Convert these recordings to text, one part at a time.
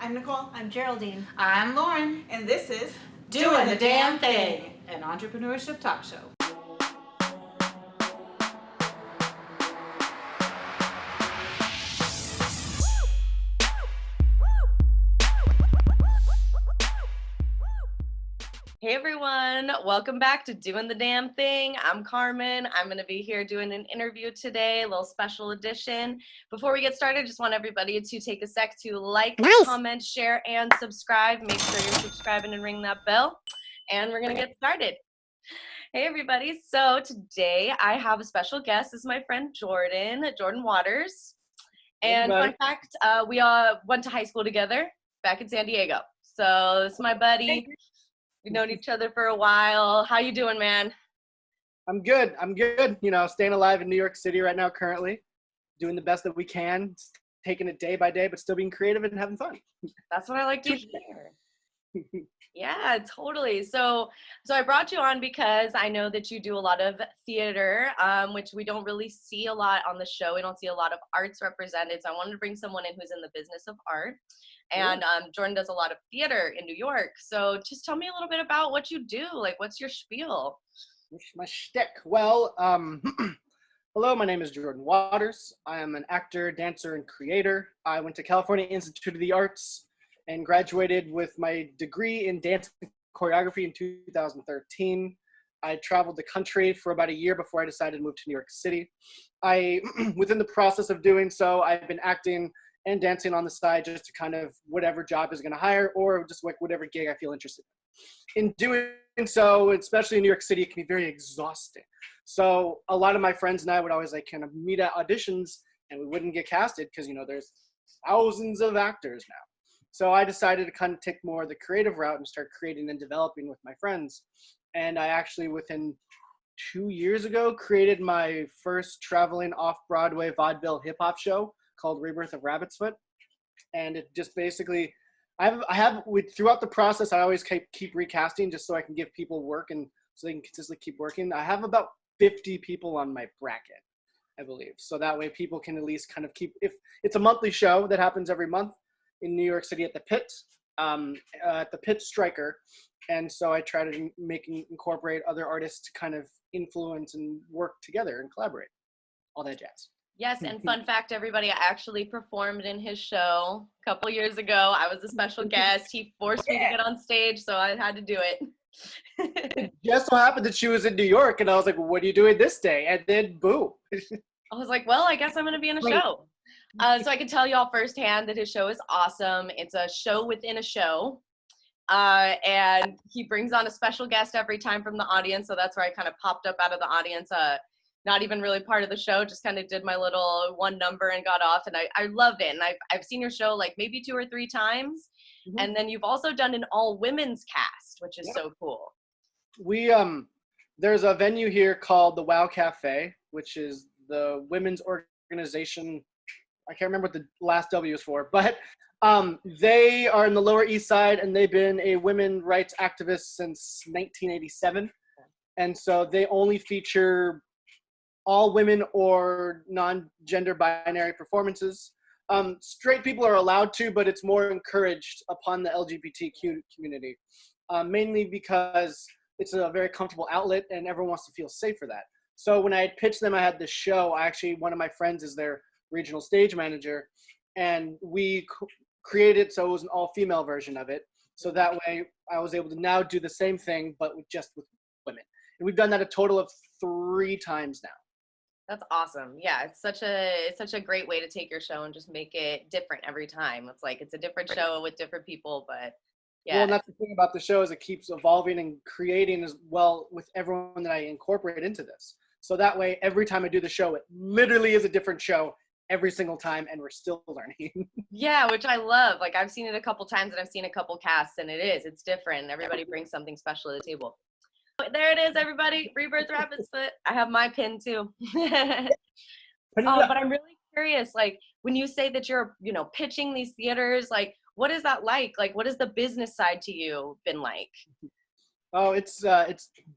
I'm Nicole. I'm Geraldine. I'm Lauren. And this is Doing the Damn Thing, an entrepreneurship talk show. Hey everyone, welcome back to Doing the Damn Thing. I'm Carmen. I'm going to be here doing an interview today, a little special edition. Before we get started, just want everybody to take a sec to like, comment, share, and subscribe. Make sure you're subscribing and ring that bell. And we're going to get started. Hey everybody, so today I have a special guest. This is my friend Jordon Waters. And fun fact, we all went to high school together back in San Diego. So this is my buddy. We've known each other for a while. How you doing, man? I'm good. You know, staying alive in New York City right now currently. Doing the best that we can. Taking it day by day, but still being creative and having fun. That's what I like to hear. Yeah, totally. So I brought you on because I know that you do a lot of theater, which we don't really see a lot on the show. We don't see a lot of arts represented. So I wanted to bring someone in who's in the business of art. And Jordon does a lot of theater in New York. So just tell me a little bit about what you do. Like, what's your spiel? My shtick. Well, hello, my name is Jordon Waters. I am an actor, dancer, and creator. I went to California Institute of the Arts and graduated with my degree in dance and choreography in 2013. I traveled the country for about a year before I decided to move to New York City. Within the process of doing so, I've been acting and dancing on the side just to kind of whatever job is going to hire or just like whatever gig I feel interested in. In doing so, especially in New York City, it can be very exhausting. So a lot of my friends and I would always like kind of meet at auditions and we wouldn't get casted because, you know, there's thousands of actors now. So I decided to kind of take more of the creative route and start creating and developing with my friends. And I actually, within 2 years ago, created my first traveling off-Broadway vaudeville hip-hop show called Rebirth of Rabbit's Foot. And it just basically, throughout the process, I always keep recasting just so I can give people work and so they can consistently keep working. I have about 50 people on my bracket, I believe. So that way people can at least kind of keep, if it's a monthly show that happens every month in New York City at the Pit Striker. And so I try to incorporate other artists to kind of influence and work together and collaborate, all that jazz. Yes, and fun fact, everybody, I actually performed in his show a couple years ago. I was a special guest. He forced me to get on stage, so I had to do it. It just so happened that she was in New York, and I was like, well, what are you doing this day? And then, boom. I was like, well, I guess I'm going to be in a show. So I can tell y'all firsthand that his show is awesome. It's a show within a show. And he brings on a special guest every time from the audience, so that's where I kind of popped up out of the audience. Not even really part of the show, just kind of did my little one number and got off, and I loved it. And I've seen your show like maybe 2 or 3 times, and then you've also done an all women's cast, which is so cool. We there's a venue here called the Wow Cafe, which is the women's organization. I can't remember what the last W is for, but they are in the Lower East Side, and they've been a women's rights activist since 1987, and so they only feature all women or non-gender binary performances. Straight people are allowed to, but it's more encouraged upon the LGBTQ community, mainly because it's a very comfortable outlet and everyone wants to feel safe for that. So when I had pitched them, I had this show, one of my friends is their regional stage manager, and we created so it was an all-female version of it. So that way I was able to now do the same thing, but with women. And we've done that a total of 3 times now. That's awesome. Yeah, it's such a great way to take your show and just make it different every time. It's like it's a different show with different people, but yeah. Well, and that's the thing about the show is it keeps evolving and creating as well with everyone that I incorporate into this. So that way, every time I do the show, it literally is a different show every single time, and we're still learning. Yeah, which I love. Like I've seen it a couple times, and I've seen a couple casts, and it's different. Everybody brings something special to the table. There it is, everybody. Rebirth Rabbit's Foot. I have my pin too. But I'm really curious, like when you say that you're, pitching these theaters, like what is that like? Like what has the business side to you been like? Oh, it's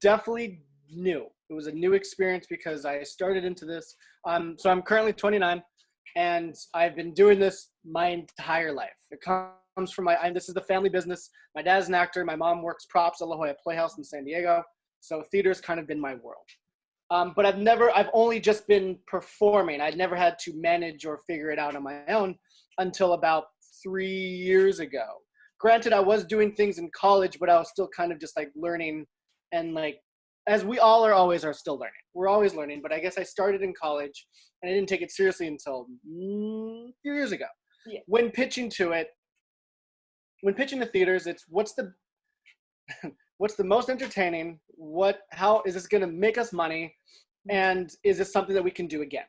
definitely new. It was a new experience because I started into this. So I'm currently 29. And I've been doing this my entire life. It comes from this is the family business. My dad's an actor. My mom works props at La Jolla Playhouse in San Diego. So theater's kind of been my world. But I've only just been performing. I'd never had to manage or figure it out on my own until about 3 years ago. Granted, I was doing things in college, but I was still kind of just like learning, and like, as we all are still learning. We're always learning, but I guess I started in college and I didn't take it seriously until a few years ago. Yeah. When pitching to theaters, it's what's the most entertaining? How is this going to make us money? And is this something that we can do again?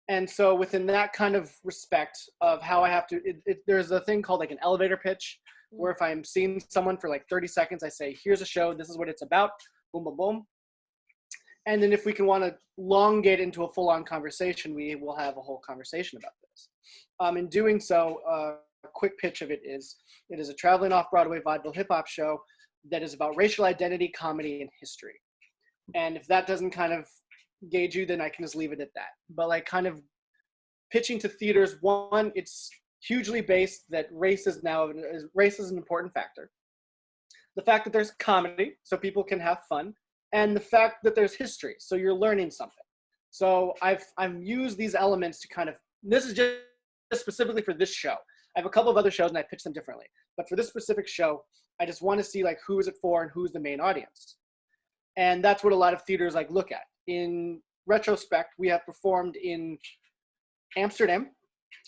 And so within that kind of respect of how I have to, there's a thing called like an elevator pitch, where if I'm seeing someone for like 30 seconds, I say, here's a show, this is what it's about, boom, boom, boom. And then if we can want to elongate into a full-on conversation, we will have a whole conversation about this. In doing so, a quick pitch of it is a traveling off-Broadway vaudeville hip-hop show that is about racial identity, comedy, and history. And if that doesn't kind of gauge you, then I can just leave it at that. But like kind of pitching to theaters, one, it's hugely based that race is an important factor. The fact that there's comedy, so people can have fun, and the fact that there's history, so you're learning something. So I've used these elements to kind of, this is just specifically for this show. I have a couple of other shows and I pitch them differently. But for this specific show, I just want to see like who is it for and who's the main audience. And that's what a lot of theaters like look at. In retrospect, we have performed in Amsterdam,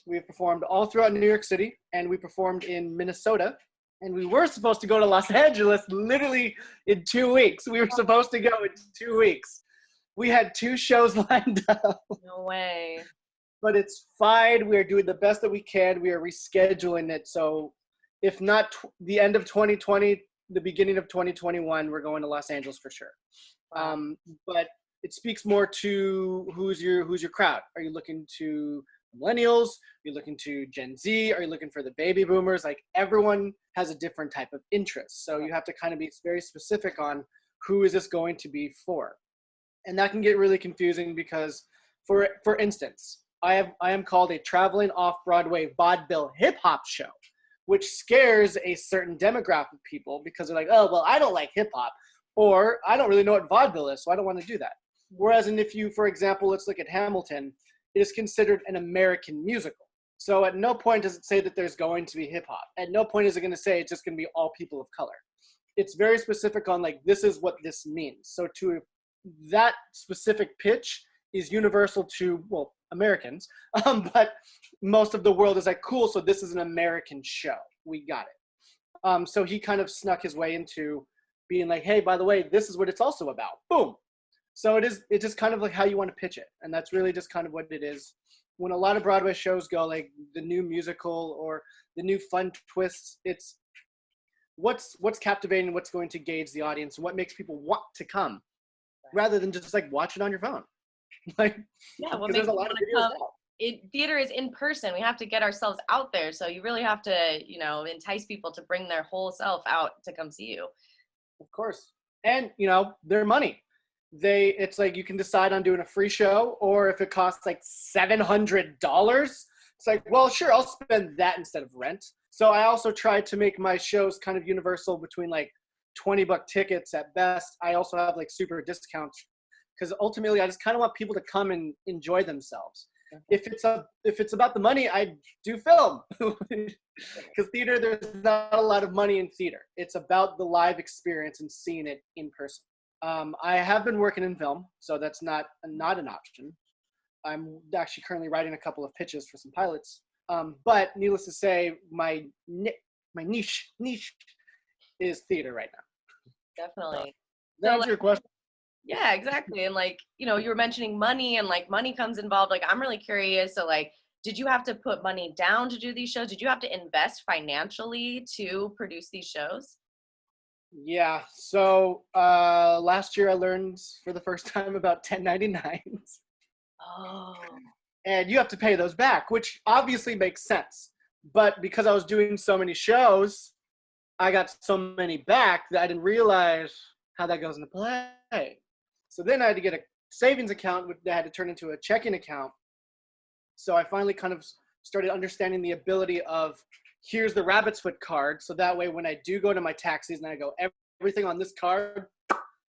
we have performed all throughout New York City, and we performed in Minnesota. And we were supposed to go to Los Angeles literally in 2 weeks. We were supposed to go in 2 weeks. We had 2 shows lined up. No way. But it's fine. We are doing the best that we can. We are rescheduling it. So if not the end of 2020, the beginning of 2021, we're going to Los Angeles for sure. Wow. But it speaks more to who's your crowd. Are you looking to millennials? Are you looking to Gen Z? Are you looking for the baby boomers? Like everyone has a different type of interest. So you have to kind of be very specific on who is this going to be for. And that can get really confusing because for instance, I am called a traveling off-Broadway vaudeville hip-hop show, which scares a certain demographic of people because they're like, oh, well, I don't like hip-hop, or I don't really know what vaudeville is, so I don't want to do that. Whereas if you, for example, let's look at Hamilton, it is considered an American musical. So at no point does it say that there's going to be hip-hop. At no point is it going to say it's just going to be all people of color. It's very specific on like, this is what this means. So to that specific pitch is universal to, well, Americans, but most of the world is like, cool, so this is an American show. We got it. So he kind of snuck his way into being like, hey, by the way, this is what it's also about. Boom. So it's just kind of like how you want to pitch it. And that's really just kind of what it is. When a lot of Broadway shows go like the new musical or the new fun twists, it's what's captivating, what's going to gauge the audience, and what makes people want to come rather than just like watch it on your phone. Like, yeah, what there's makes a lot of videos now. Theater is in person. We have to get ourselves out there. So you really have to, entice people to bring their whole self out to come see you. Of course. And, their money. It's like you can decide on doing a free show, or if it costs like $700, it's like, well, sure, I'll spend that instead of rent. So I also try to make my shows kind of universal between like $20 tickets at best. I also have like super discounts because ultimately I just kind of want people to come and enjoy themselves. If it's about the money, I do film because theater, there's not a lot of money in theater. It's about the live experience and seeing it in person. I have been working in film, so that's not an option. I'm actually currently writing a couple of pitches for some pilots. But needless to say, my niche is theater right now. Definitely. That answer your question? Yeah, exactly. And like, you were mentioning money and like money comes involved. Like, I'm really curious. So like, did you have to put money down to do these shows? Did you have to invest financially to produce these shows? Yeah. So last year I learned for the first time about 1099s. Oh. And you have to pay those back, which obviously makes sense. But because I was doing so many shows, I got so many back that I didn't realize how that goes into play. So then I had to get a savings account that I had to turn into a checking account. So I finally kind of started understanding the ability of, here's the rabbit's foot card. So that way, when I do go to my taxis and I go, everything on this card,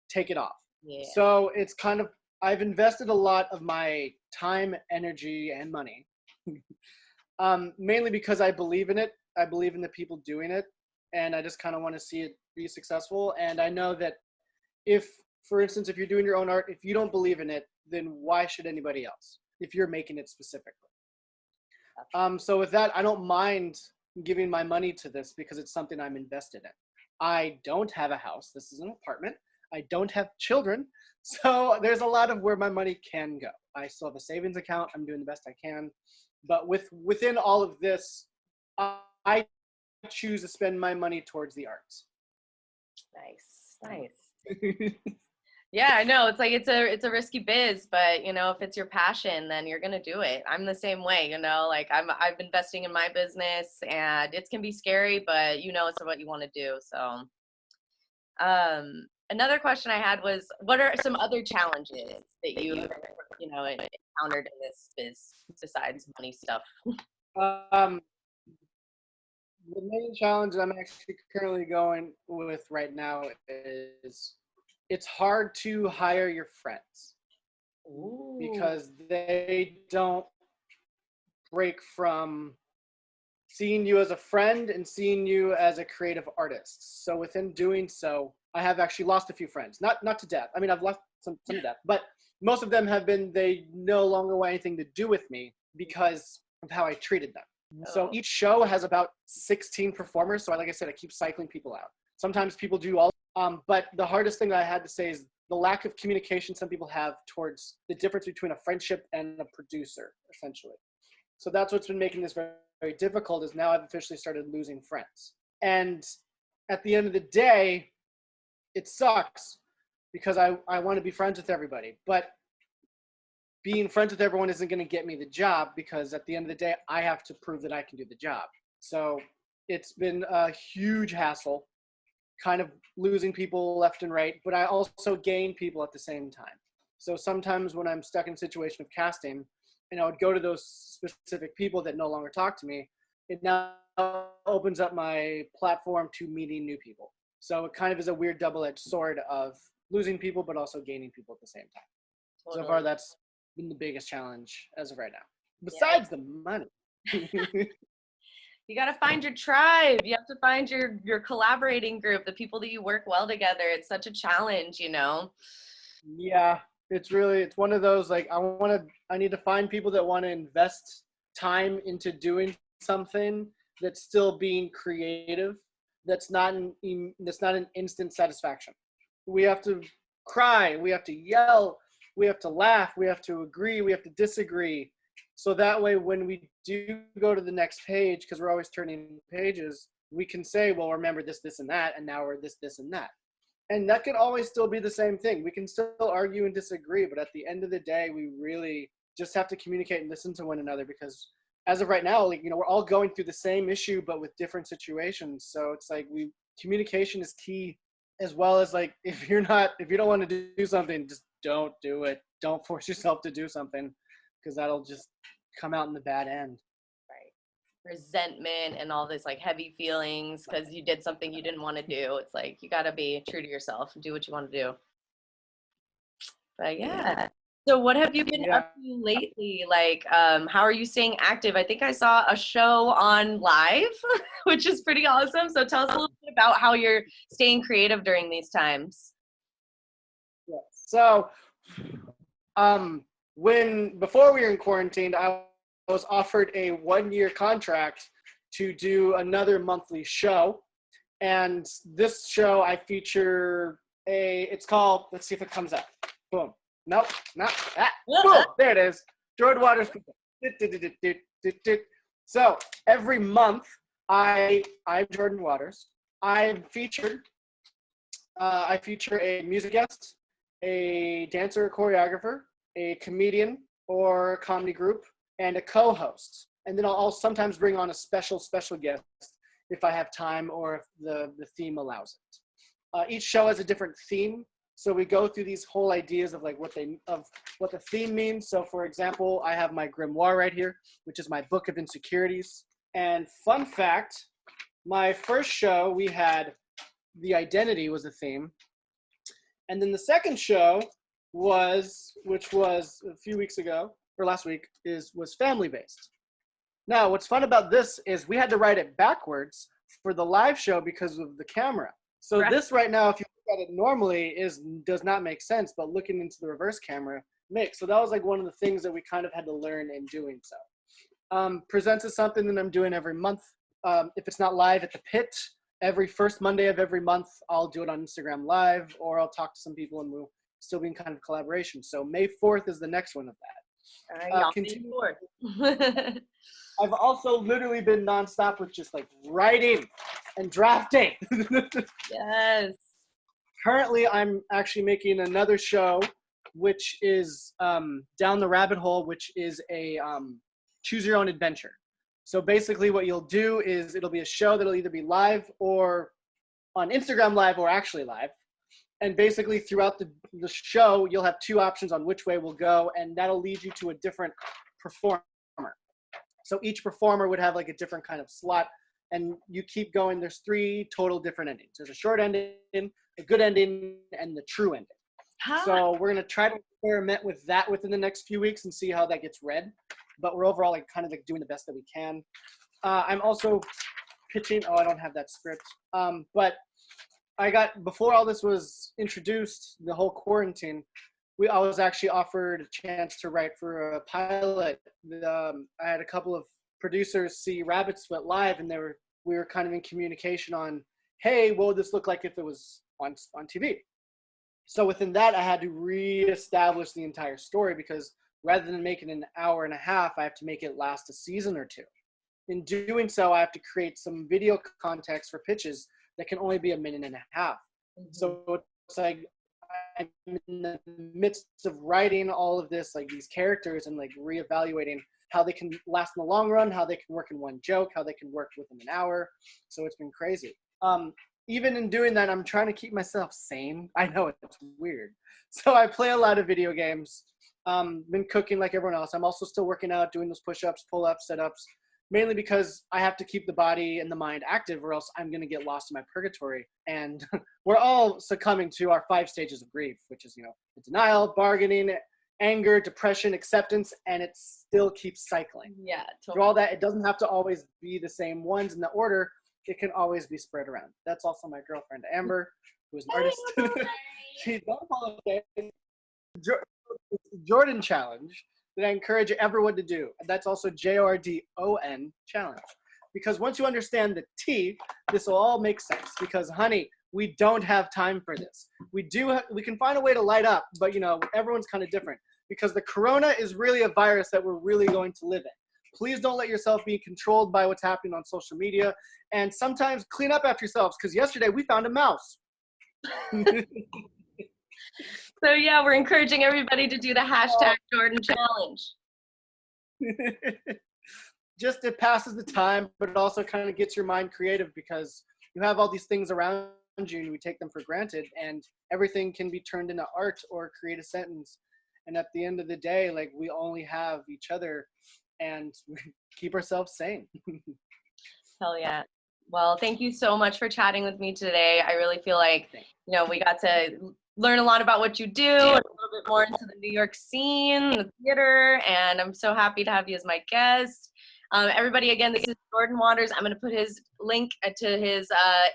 take it off. Yeah. So it's kind of, I've invested a lot of my time, energy, and money, mainly because I believe in it. I believe in the people doing it, and I just kind of want to see it be successful. And I know that if, for instance, if you're doing your own art, if you don't believe in it, then why should anybody else, if you're making it specifically? So with that, I don't mind giving my money to this because it's something I'm invested in. I don't have a house. This is an apartment. I don't have children. So there's a lot of where my money can go. I still have a savings account. I'm doing the best I can. But within all of this, I choose to spend my money towards the arts. Nice. Yeah, I know. It's like it's a risky biz, but you know, if it's your passion, then you're gonna do it. I'm the same way, you know. Like I've been investing in my business, and it can be scary, but you know, it's what you want to do. So, another question I had was, what are some other challenges that you know encountered in this biz besides money stuff? The main challenge I'm actually currently going with right now is, it's hard to hire your friends. Ooh. Because they don't break from seeing you as a friend and seeing you as a creative artist. So within doing so, I have actually lost a few friends. Not to death. I mean, I've lost some to death, but most of them have been, they no longer want anything to do with me because of how I treated them. So each show has about 16 performers. So like I said, I keep cycling people out. Sometimes people do all, but the hardest thing that I had to say is the lack of communication some people have towards the difference between a friendship and a producer, essentially. So that's what's been making this very, very difficult, is now I've officially started losing friends. And at the end of the day, it sucks because I want to be friends with everybody, but being friends with everyone isn't going to get me the job, because at the end of the day, I have to prove that I can do the job. So it's been a huge hassle, kind of losing people left and right, but I also gain people at the same time. So sometimes when I'm stuck in a situation of casting, and I would go to those specific people that no longer talk to me, it now opens up my platform to meeting new people. So it kind of is a weird double-edged sword of losing people, but also gaining people at the same time. Totally. So far, that's been the biggest challenge as of right now, besides the money. You got to find your tribe. You have to find your collaborating group, the people that you work well together. It's such a challenge, you know? Yeah, it's one of those, like, I need to find people that want to invest time into doing something that's still being creative, that's not an instant satisfaction. We have to cry, we have to yell, we have to laugh, we have to agree, we have to disagree. So that way, when we do go to the next page, because we're always turning pages, we can say, well, remember this, this, and that, and now we're this, this, and that. And that can always still be the same thing. We can still argue and disagree, but at the end of the day, we really just have to communicate and listen to one another, because as of right now, like, you know, we're all going through the same issue, but with different situations. So it's like communication is key, as well as, like, if you don't want to do something, just don't do it. Don't force yourself to do something, because that'll just come out in the bad end. Right. Resentment and all this, like, heavy feelings because you did something you didn't want to do. It's like, you got to be true to yourself and do what you want to do. But yeah. So what have you been up to lately? Like, how are you staying active? I think I saw a show on live, which is pretty awesome. So tell us a little bit about how you're staying creative during these times. Yeah. So, before we were in quarantine, I was offered a 1-year contract to do another monthly show. And this show, I feature it's called, let's see if it comes up. Boom. Nope, not that. Boom, there it is. Jordon Waters Presents. So every month, I'm Jordon Waters. I feature a music guest, a dancer or choreographer, a comedian or comedy group, and a co-host. And then I'll sometimes bring on a special guest if I have time or if the theme allows it. Each show has a different theme. So we go through these whole ideas of like what the theme means. So for example, I have my grimoire right here, which is my book of insecurities. And fun fact, my first show, we had the identity was a theme. And then the second show which was a few weeks ago, or last week, was family-based. Now, what's fun about this is we had to write it backwards for the live show because of the camera. So this right now, if you look at it normally, does not make sense, but looking into the reverse camera makes. So that was like one of the things that we kind of had to learn in doing so. Presents is something that I'm doing every month. If it's not live at the Pit, every first Monday of every month, I'll do it on Instagram Live, or I'll talk to some people and we'll still be in kind of collaboration. So May 4th is the next one of that. All right, May 4th. I've also literally been nonstop with just like writing and drafting. Yes. Currently, I'm actually making another show, which is Down the Rabbit Hole, which is a choose your own adventure. So basically what you'll do is it'll be a show that'll either be live or on Instagram Live or actually live. And basically throughout the show, you'll have two options on which way we'll go, and that'll lead you to a different performer. So each performer would have like a different kind of slot, and you keep going. There's 3 total different endings. There's a short ending, a good ending, and the true ending. So we're going to try to experiment with that within the next few weeks and see how that gets read. But we're overall like kind of like doing the best that we can. I'm also pitching. Oh, I don't have that script. But before all this was introduced, the whole quarantine, I was actually offered a chance to write for a pilot. I had a couple of producers see Rabbit's Foot live, and we were kind of in communication on, hey, what would this look like if it was on TV? So within that, I had to reestablish the entire story, because rather than making an hour and a half, I have to make it last a season or 2. In doing so, I have to create some video context for pitches that can only be a minute and a half. Mm-hmm. So it's like I'm in the midst of writing all of this, like these characters, and like reevaluating how they can last in the long run, how they can work in one joke, how they can work within an hour. So it's been crazy. Even in doing that, I'm trying to keep myself sane. I know it's weird. So I play a lot of video games. Been cooking like everyone else. I'm also still working out, doing those push-ups, pull-ups, sit-ups, mainly because I have to keep the body and the mind active, or else I'm going to get lost in my purgatory. And we're all succumbing to our 5 stages of grief, which is, the denial, bargaining, anger, depression, acceptance, and it still keeps cycling. Yeah, totally. Through all that, it doesn't have to always be the same ones in the order. It can always be spread around. That's also my girlfriend, Amber, who's an artist. She's on holiday. Jordon challenge that I encourage everyone to do. And that's also JORDON challenge. Because once you understand the T, this will all make sense. Because, honey, we don't have time for this. We can find a way to light up, but, everyone's kind of different. Because the corona is really a virus that we're really going to live in. Please don't let yourself be controlled by what's happening on social media. And sometimes clean up after yourselves, because yesterday we found a mouse. So yeah, we're encouraging everybody to do the hashtag Jordon challenge. Just it passes the time, but it also kind of gets your mind creative, because you have all these things around you and we take them for granted, and everything can be turned into art or create a sentence. And at the end of the day, like, we only have each other, and keep ourselves sane. Hell yeah. Well, thank you so much for chatting with me today. I really feel like, we got to learn a lot about what you do, and a little bit more into the New York scene, the theater, and I'm so happy to have you as my guest. Everybody, again, this is Jordon Waters. I'm going to put his link to his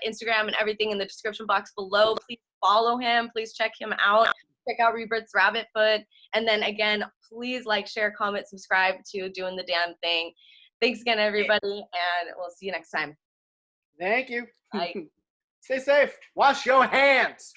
Instagram and everything in the description box below. Please follow him. Please check him out. Check out Rebirth's Rabbit Foot. And then, again, please like, share, comment, subscribe to Doing the Damn Thing. Thanks again, everybody, and we'll see you next time. Thank you. Bye. Stay safe. Wash your hands.